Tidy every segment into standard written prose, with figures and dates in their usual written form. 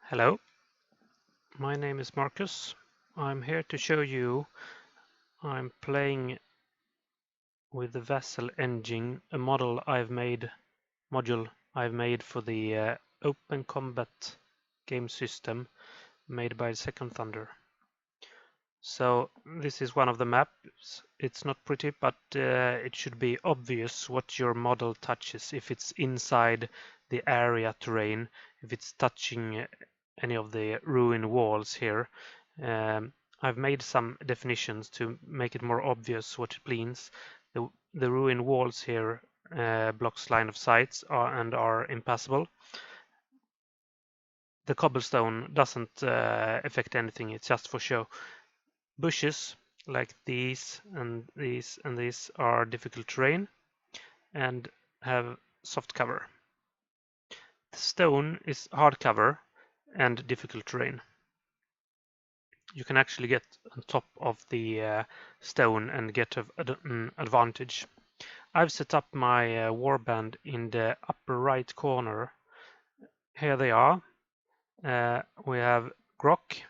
Hello, my name is Marcus. I'm here to show you I'm playing with the Vassal engine, a module I've made for the Open Combat game system made by Second Thunder. So this is one of the maps. It's not pretty, but it should be obvious what your model touches. If it's inside the area terrain, if it's touching any of the ruined walls here. I've made some definitions to make it more obvious what it means. The ruined walls here blocks line of sight and are impassable. The cobblestone doesn't affect anything, it's just for show. Bushes like these and these and these are difficult terrain and have soft cover. The stone is hard cover and difficult terrain. You can actually get on top of the stone and get an advantage. I've set up my warband in the upper right corner. Here they are. We have Grok.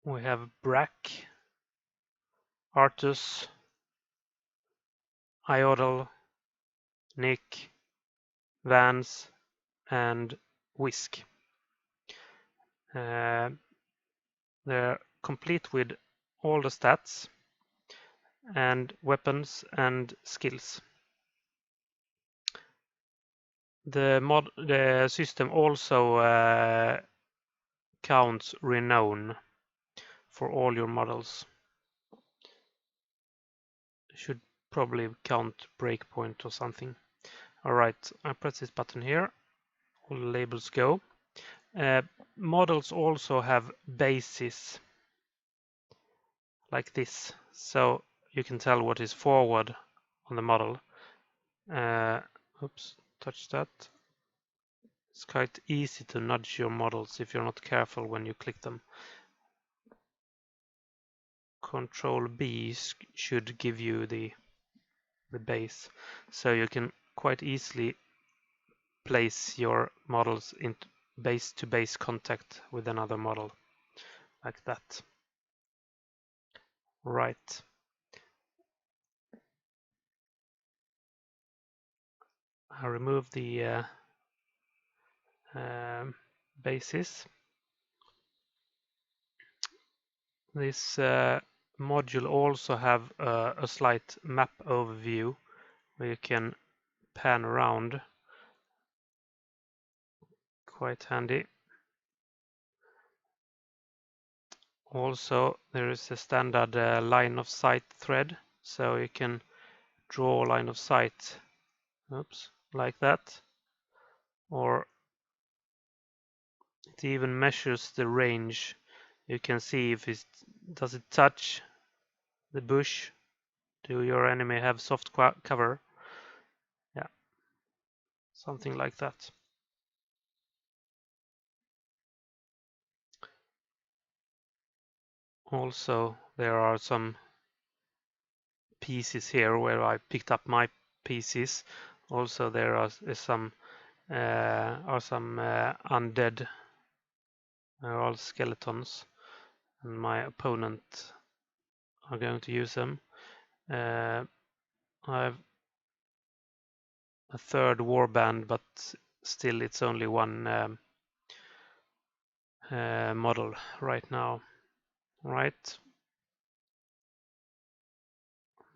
We have Brack, Artus, Iodal, Nick, Vance, and Whisk. They're complete with all the stats and weapons and skills. The system also counts renown for all your models. Should probably count breakpoint or something. Alright, I press this button here. All the labels go. Models also have bases like this, so you can tell what is forward on the model. Oops, touch that. It's quite easy to nudge your models if you're not careful when you click them. Control B should give you the base, so you can quite easily place your models into base-to-base contact with another model like that. Right. I remove the bases. This module also have a slight map overview where you can pan around. Quite handy. Also, there is a standard line of sight thread, so you can draw line of sight, oops, like that, or it even measures the range. You can see if does it touch the bush? Do your enemy have soft cover? Yeah, something like that. Also, there are some pieces here where I picked up my pieces. Also, there are some undead. They're all skeletons, and my opponent are going to use them. I have a third warband, but still it's only one model right now. Right.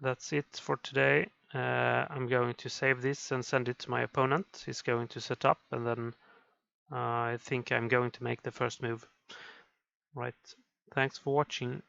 That's it for today. I'm going to save this and send it to my opponent. He's going to set up, and then I think I'm going to make the first move. Right. Thanks for watching.